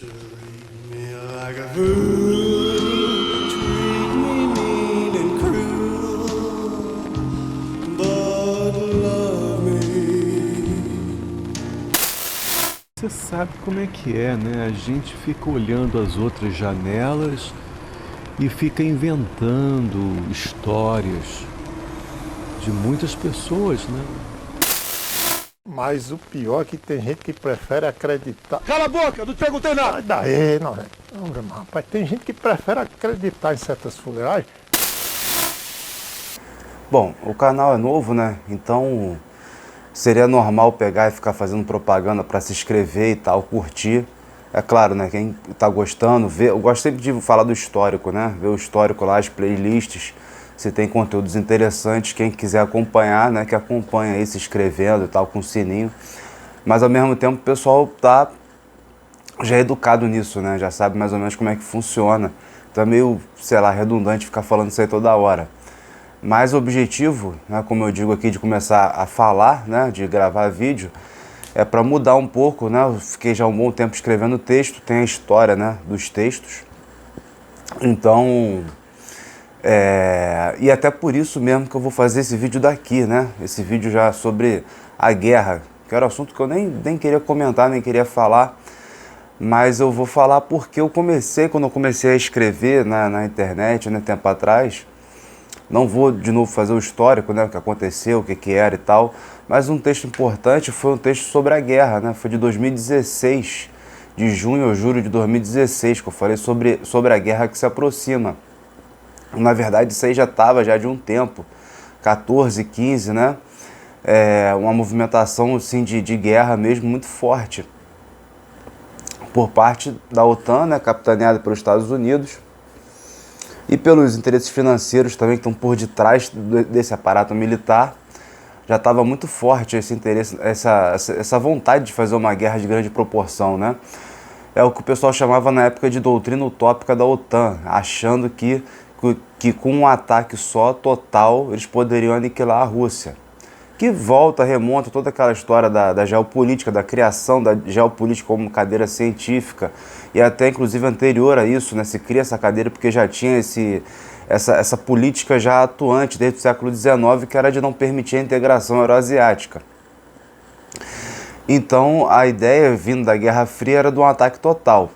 Treat me like a fool, treat me mean and cruel, but love me. Você sabe como é que é, né? A gente fica olhando as outras janelas e fica inventando histórias de muitas pessoas, né? Mas o pior é que tem gente que prefere acreditar. Cala a boca, não te perguntei nada. Sai daí, não, rapaz, tem gente que prefere acreditar em certas fuleiragens. Bom, o canal é novo, né? Então seria normal pegar e ficar fazendo propaganda para se inscrever e tal, curtir. É claro, né? Quem tá gostando, vê. Eu gosto sempre de falar do histórico, né? Ver o histórico lá, as playlists. Se tem conteúdos interessantes, quem quiser acompanhar, né? Que acompanha aí se inscrevendo e tal, com o sininho. Mas ao mesmo tempo o pessoal tá já educado nisso, né? Já sabe mais ou menos como é que funciona. Então é meio, sei lá, redundante ficar falando isso aí toda hora. Mas o objetivo, né, como eu digo aqui, de começar a falar, né, de gravar vídeo, é para mudar um pouco, né? Eu fiquei já um bom tempo escrevendo texto, tem a história, né, dos textos. Então, e até por isso mesmo que eu vou fazer esse vídeo daqui, né? Esse vídeo já sobre a guerra, que era um assunto que eu nem queria comentar, nem queria falar. Mas eu vou falar porque quando eu comecei a escrever na internet, né, tempo atrás. Não vou de novo fazer o histórico, né, o que aconteceu, o que era e tal, mas um texto importante foi um texto sobre a guerra, né, foi de 2016, de junho ou julho de 2016, que eu falei sobre a guerra que se aproxima. Na verdade, isso aí já estava já de um tempo, 14, 15, né, uma movimentação assim, de guerra mesmo muito forte, por parte da OTAN, né, capitaneada pelos Estados Unidos, e pelos interesses financeiros também que estão por detrás desse aparato militar. Já estava muito forte esse interesse, essa vontade de fazer uma guerra de grande proporção, né? É o que o pessoal chamava na época de doutrina utópica da OTAN, achando que com um ataque só, total, eles poderiam aniquilar a Rússia. Que remonta toda aquela história da geopolítica, da criação da geopolítica como cadeira científica, e até inclusive anterior a isso, né, se cria essa cadeira porque já tinha essa política já atuante desde o século XIX, que era de não permitir a integração euroasiática. Então a ideia vindo da Guerra Fria era de um ataque total.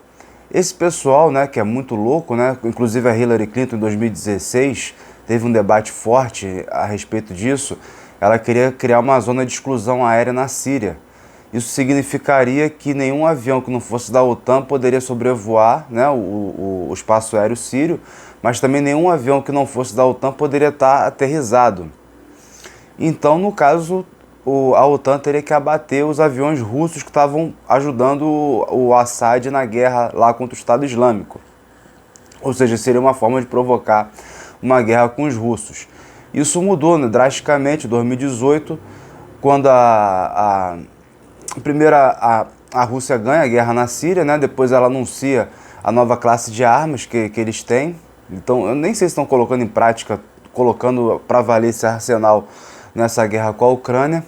Esse pessoal, né, que é muito louco, né, inclusive a Hillary Clinton em 2016 teve um debate forte a respeito disso. Ela queria criar uma zona de exclusão aérea na Síria. Isso significaria que nenhum avião que não fosse da OTAN poderia sobrevoar, né, o espaço aéreo sírio, mas também nenhum avião que não fosse da OTAN poderia estar aterrissado. Então, no caso, a OTAN teria que abater os aviões russos que estavam ajudando o Assad na guerra lá contra o Estado Islâmico. Ou seja, seria uma forma de provocar uma guerra com os russos. Isso mudou, né, drasticamente em 2018, quando primeiro a Rússia ganha a guerra na Síria, né, depois ela anuncia a nova classe de armas que eles têm. Então, eu nem sei se estão colocando em prática, colocando para valer esse arsenal nessa guerra com a Ucrânia.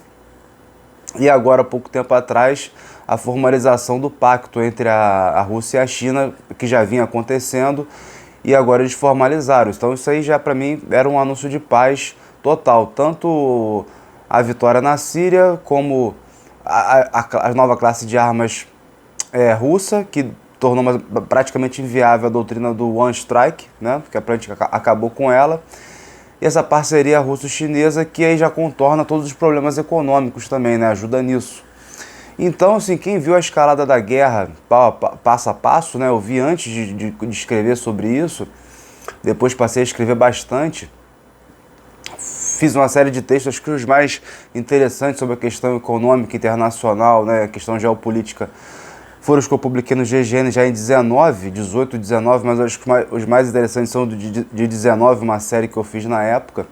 E agora, há pouco tempo atrás, a formalização do pacto entre a Rússia e a China, que já vinha acontecendo, e agora eles formalizaram. Então isso aí já para mim era um anúncio de paz total. Tanto a vitória na Síria, como a nova classe de armas russa, que tornou praticamente inviável a doutrina do One Strike, né? Porque a gente acabou com ela. E essa parceria russo-chinesa que aí já contorna todos os problemas econômicos também, né? Ajuda nisso. Então, assim, quem viu a escalada da guerra passo a passo, né? Eu vi antes de escrever sobre isso, depois passei a escrever bastante. Fiz uma série de textos, acho que os mais interessantes sobre a questão econômica internacional, né? A questão geopolítica, foram os que eu publiquei no GGN já em 18, 19, mas acho que os mais interessantes são de 19, uma série que eu fiz na época.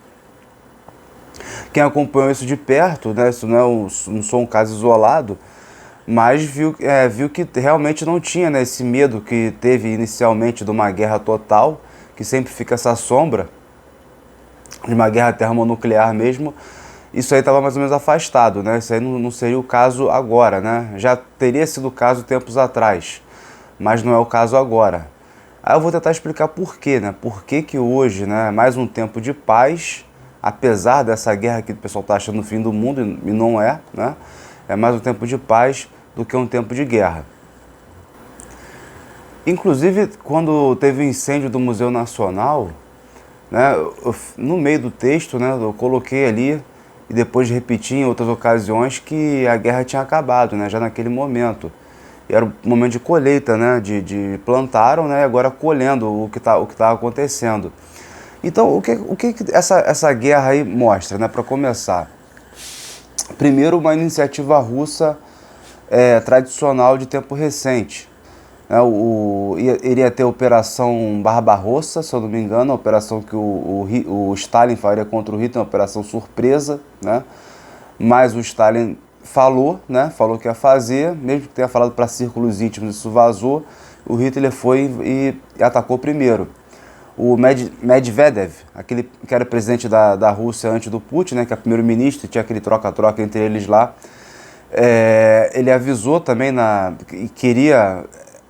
Quem acompanhou isso de perto, né? Isso não sou um caso isolado, mas viu que realmente não tinha, né, esse medo que teve inicialmente de uma guerra total, que sempre fica essa sombra de uma guerra termonuclear mesmo. Isso aí estava mais ou menos afastado, né? Isso aí não seria o caso agora, né? Já teria sido o caso tempos atrás. mas não é o caso agora. Aí eu vou tentar explicar por quê, né? Por que que hoje, né, é mais um tempo de paz, apesar dessa guerra que o pessoal está achando o fim do mundo, e não é, né? É mais um tempo de paz do que um tempo de guerra. Inclusive, quando teve o incêndio do Museu Nacional, né, no meio do texto, né, eu coloquei ali, e depois repeti em outras ocasiões, que a guerra tinha acabado, né, já naquele momento. E era um momento de colheita, né, de plantaram, né, e agora colhendo o que tá acontecendo. Então, o que essa guerra aí mostra, né, para começar? Primeiro, uma iniciativa russa tradicional de tempo recente. Né, iria ter a Operação Barbarossa, se eu não me engano, a operação que o Stalin faria contra o Hitler, uma operação surpresa, né? Mas o Stalin falou, né? Falou que ia fazer, mesmo que tenha falado para círculos íntimos, isso vazou. O Hitler foi e atacou primeiro. O Medvedev, aquele que era presidente da Rússia antes do Putin, né? Que é primeiro-ministro, tinha aquele troca-troca entre eles lá. Ele avisou também que queria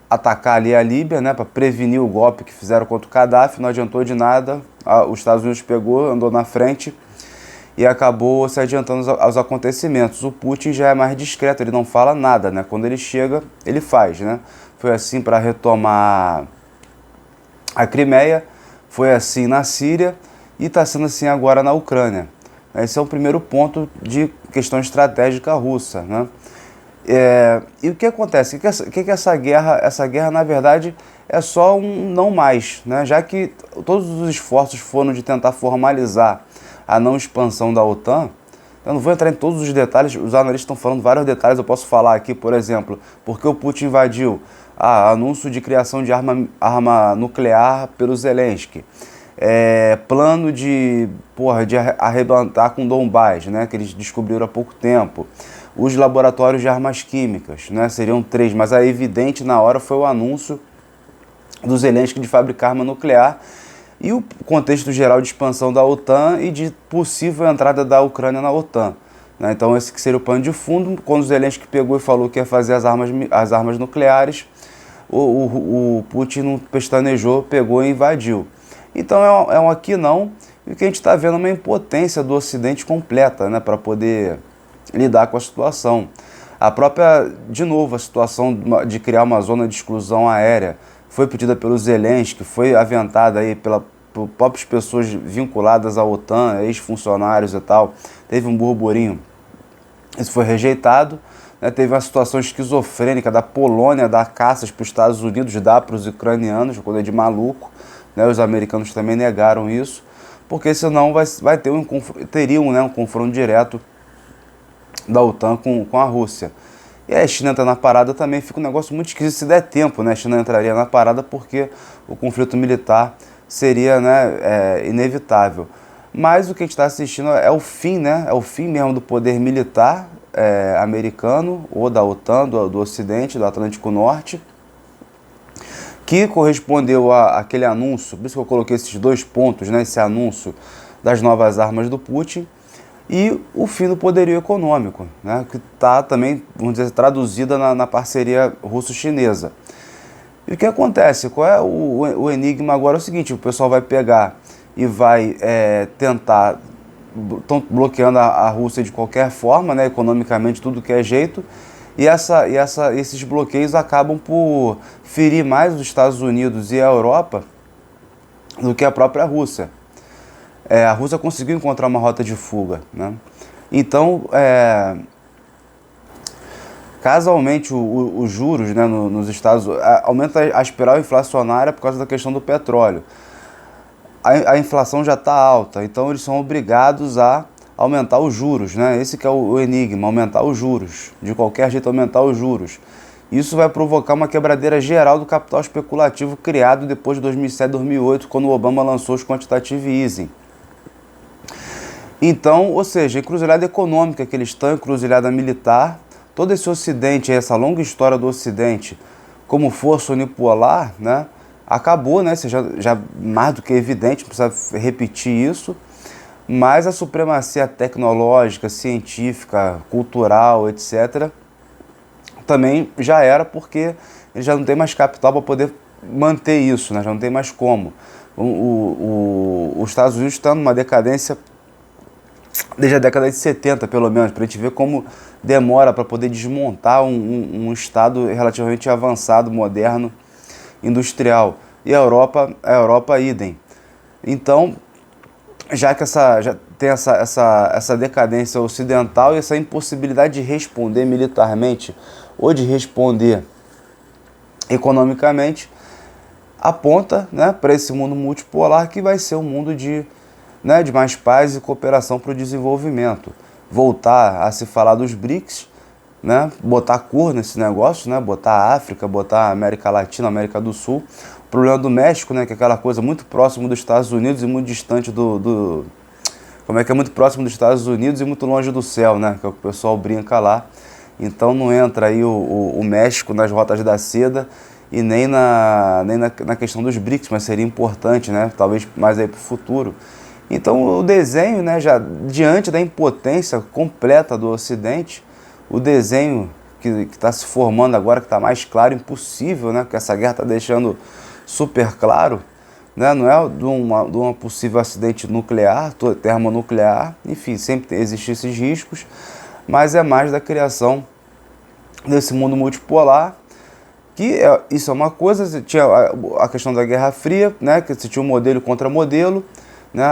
atacar ali a Líbia, né, para prevenir o golpe que fizeram contra o Gaddafi. Não adiantou de nada, os Estados Unidos pegou, andou na frente e acabou se adiantando aos acontecimentos. O Putin já é mais discreto, ele não fala nada, né? Quando ele chega, ele faz, né? Foi assim para retomar a Crimeia, foi assim na Síria e está sendo assim agora na Ucrânia. Esse é o primeiro ponto de questão estratégica russa, né? E o que acontece? O que essa guerra? Essa guerra, na verdade, é só um não mais, né? Já que todos os esforços foram de tentar formalizar a não expansão da OTAN. Eu não vou entrar em todos os detalhes, os analistas estão falando vários detalhes, eu posso falar aqui, por exemplo, porque o Putin invadiu, anúncio de criação de arma nuclear pelo Zelensky, plano de arrebentar com Donbás, né, que eles descobriram há pouco tempo. Os laboratórios de armas químicas, né, seriam 3, mas a evidente na hora foi o anúncio do Zelensky de fabricar arma nuclear e o contexto geral de expansão da OTAN e de possível entrada da Ucrânia na OTAN. Né? Então esse que seria o pano de fundo. Quando o Zelensky pegou e falou que ia fazer as armas nucleares, o Putin não pestanejou, pegou e invadiu. Então é um aqui não, e o que a gente está vendo é uma impotência do Ocidente completa, né, para poder lidar com a situação. A própria, de novo, a situação de criar uma zona de exclusão aérea foi pedida pelo Zelensky, foi aventada aí por próprias pessoas vinculadas à OTAN, ex-funcionários e tal. Teve um burburinho, isso foi rejeitado. Né? Teve uma situação esquizofrênica da Polônia dar caças para os Estados Unidos, dar para os ucranianos, coisa de maluco. Né? Os americanos também negaram isso, porque senão teriam, né, um confronto direto da OTAN com a Rússia. E aí a China entra na parada também, fica um negócio muito esquisito. Se der tempo, né, a China entraria na parada porque o conflito militar seria, né, inevitável. Mas o que a gente está assistindo é o fim, né, é o fim mesmo do poder militar americano ou da OTAN, do Ocidente, do Atlântico Norte, que correspondeu àquele anúncio, por isso que eu coloquei esses 2 pontos, né, esse anúncio das novas armas do Putin, e o fim do poderio econômico, né, que está também, vamos dizer, traduzida na parceria russo-chinesa. E o que acontece? Qual é o enigma agora? É o seguinte, o pessoal vai pegar e vai tentar, estão bloqueando a Rússia de qualquer forma, né, economicamente, tudo que é jeito, e esses bloqueios acabam por ferir mais os Estados Unidos e a Europa do que a própria Rússia. A Rússia conseguiu encontrar uma rota de fuga, né? Então, casualmente, os juros, né, nos Estados Unidos aumenta a espiral inflacionária por causa da questão do petróleo. A inflação já está alta, então eles são obrigados a aumentar os juros, né? Esse que é o enigma, aumentar os juros, de qualquer jeito aumentar os juros. Isso vai provocar uma quebradeira geral do capital especulativo criado depois de 2007, 2008, quando o Obama lançou os quantitative easing. Então, ou seja, a encruzilhada econômica que eles estão, a encruzilhada militar, todo esse Ocidente, essa longa história do Ocidente como força unipolar, né, acabou, né, já mais do que evidente, não precisa repetir isso, mas a supremacia tecnológica, científica, cultural, etc., também já era, porque ele já não tem mais capital para poder manter isso, né? Já não tem mais como. Os Estados Unidos estão numa decadência desde a década de 70, pelo menos, para a gente ver como demora para poder desmontar um Estado relativamente avançado, moderno, industrial. E a Europa idem. Então, já tem essa decadência ocidental e essa impossibilidade de responder militarmente ou de responder economicamente, aponta, né, para esse mundo multipolar que vai ser um mundo de mais paz e cooperação para o desenvolvimento. Voltar a se falar dos BRICS, né, botar cor nesse negócio, né, botar a África, botar a América Latina, a América do Sul. O problema do México, né, que é aquela coisa muito próximo dos Estados Unidos e muito distante como é que é muito próximo dos Estados Unidos e muito longe do céu, né, que é o que o pessoal brinca lá. Então não entra aí o México nas rotas da seda e nem na questão dos BRICS, mas seria importante, né, talvez mais aí para o futuro. Então o desenho, né, já diante da impotência completa do Ocidente, o desenho que está se formando agora, que está mais claro, impossível, né, que essa guerra está deixando super claro, né, não é de um possível acidente nuclear, termonuclear, enfim, sempre existem esses riscos, mas é mais da criação desse mundo multipolar, que isso é uma coisa. Tinha a questão da Guerra Fria, né, que se tinha um modelo contra modelo, né,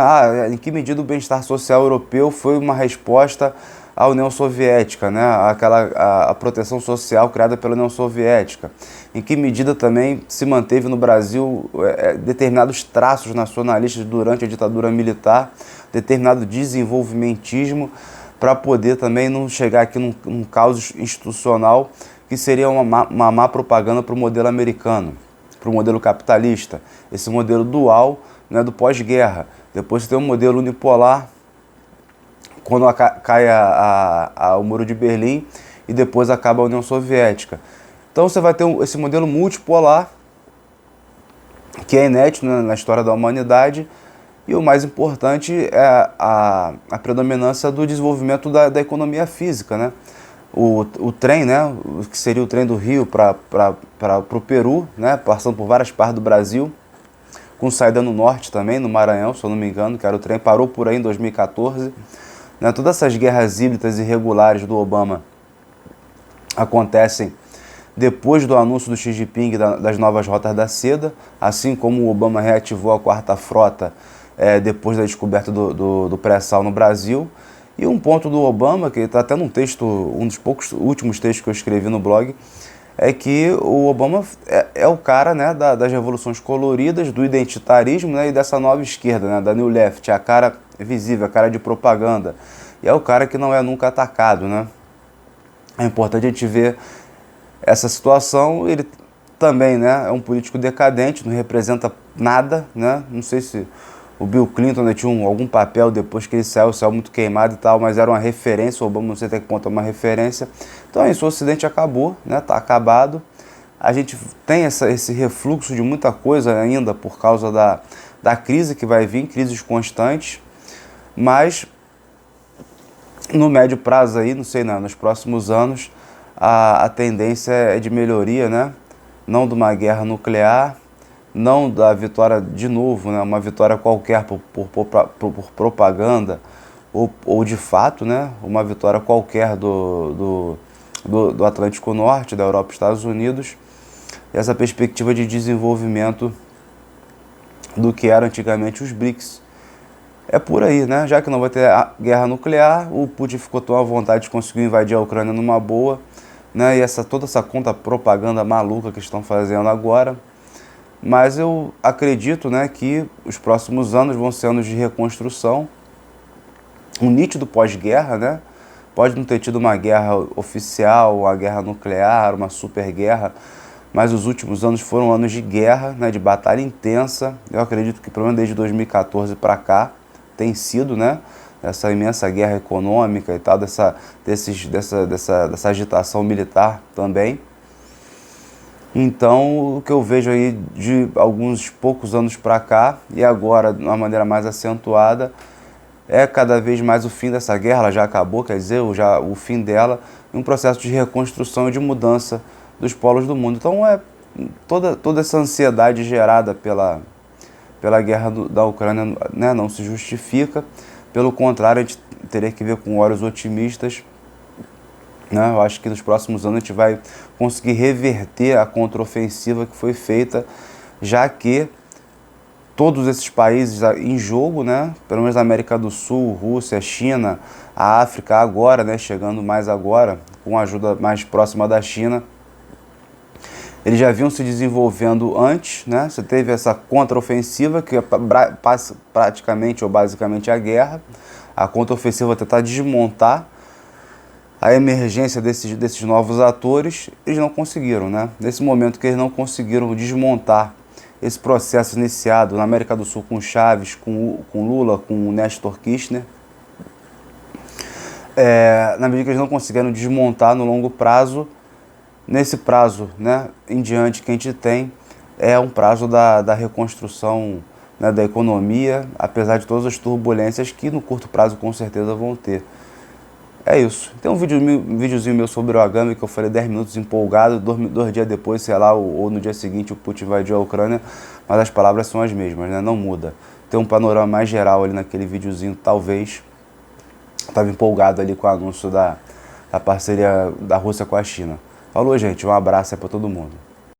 em que medida o bem-estar social europeu foi uma resposta à União Soviética, né, a proteção social criada pela União Soviética, em que medida também se manteve no Brasil determinados traços nacionalistas durante a ditadura militar, determinado desenvolvimentismo, para poder também não chegar aqui num caos institucional que seria uma má propaganda para o modelo americano, para o modelo capitalista, esse modelo dual, né, do pós-guerra. Depois você tem um modelo unipolar, quando cai o Muro de Berlim e depois acaba a União Soviética. Então você vai ter esse modelo multipolar, que é inédito, né, na história da humanidade, e o mais importante é a predominância do desenvolvimento da economia física, né? O trem, né, que seria o trem do Rio para o Peru, né, passando por várias partes do Brasil, com saída no norte também, no Maranhão, se eu não me engano, que era o trem, parou por aí em 2014. Né, todas essas guerras híbridas irregulares do Obama acontecem depois do anúncio do Xi Jinping das novas rotas da seda, assim como o Obama reativou a quarta frota depois da descoberta do pré-sal no Brasil. E um ponto do Obama, que está até num texto, um dos poucos últimos textos que eu escrevi no blog, é que o Obama é o cara, né, das revoluções coloridas, do identitarismo, né, e dessa nova esquerda, né, da New Left, a cara visível, a cara de propaganda. E é o cara que não é nunca atacado, né? É importante a gente ver essa situação. Ele também, né, é um político decadente, não representa nada, né? Não sei se o Bill Clinton, né, tinha algum papel depois que ele saiu muito queimado e tal, mas era uma referência. O Obama, não sei até que ponto é uma referência. Então é isso, o Ocidente acabou, né? Tá acabado. A gente tem esse refluxo de muita coisa ainda por causa da crise que vai vir, crises constantes, mas no médio prazo aí, não sei, né, nos próximos anos, a tendência é de melhoria, né? Não de uma guerra nuclear, não da vitória, de novo, né, uma vitória qualquer por propaganda, ou de fato, né, uma vitória qualquer do Atlântico Norte, da Europa e Estados Unidos, e essa perspectiva de desenvolvimento do que eram antigamente os BRICS. É por aí, né? Já que não vai ter guerra nuclear, o Putin ficou tão à vontade de conseguir invadir a Ucrânia numa boa, né? E toda essa conta propaganda maluca que estão fazendo agora. Mas eu acredito, né, que os próximos anos vão ser anos de reconstrução, um nítido pós-guerra, né? Pode não ter tido uma guerra oficial, uma guerra nuclear, uma super guerra, mas os últimos anos foram anos de guerra, né, de batalha intensa. Eu acredito que pelo menos desde 2014 para cá tem sido, né, essa imensa guerra econômica e tal, dessa agitação militar também. Então, o que eu vejo aí de alguns poucos anos para cá, e agora de uma maneira mais acentuada, é cada vez mais o fim dessa guerra. Ela já acabou, quer dizer, o fim dela, um processo de reconstrução e de mudança dos polos do mundo. Então toda essa ansiedade gerada pela guerra da Ucrânia, né, não se justifica. Pelo contrário, a gente teria que ver com olhos otimistas, né? Eu acho que nos próximos anos a gente vai conseguir reverter a contraofensiva que foi feita, já que todos esses países em jogo, né, pelo menos na América do Sul, Rússia, China, a África agora, né, chegando mais agora, com a ajuda mais próxima da China, eles já vinham se desenvolvendo antes, né? Você teve essa contraofensiva, que é praticamente ou basicamente a guerra. A contraofensiva tentar desmontar a emergência desses novos atores, eles não conseguiram, né? Nesse momento que eles não conseguiram desmontar esse processo iniciado na América do Sul com Chaves, com Lula, com Néstor Kirchner, na medida que eles não conseguiram desmontar no longo prazo, nesse prazo, né, em diante que a gente tem, é um prazo da reconstrução, né, da economia, apesar de todas as turbulências que no curto prazo com certeza vão ter. É isso. Tem um videozinho meu sobre o Agami que eu falei 10 minutos empolgado, 2 dias depois, sei lá, ou no dia seguinte o Putin invadiu a Ucrânia, mas as palavras são as mesmas, né? Não muda. Tem um panorama mais geral ali naquele videozinho, talvez. Estava empolgado ali com o anúncio da parceria da Rússia com a China. Falou, gente. Um abraço aí para todo mundo.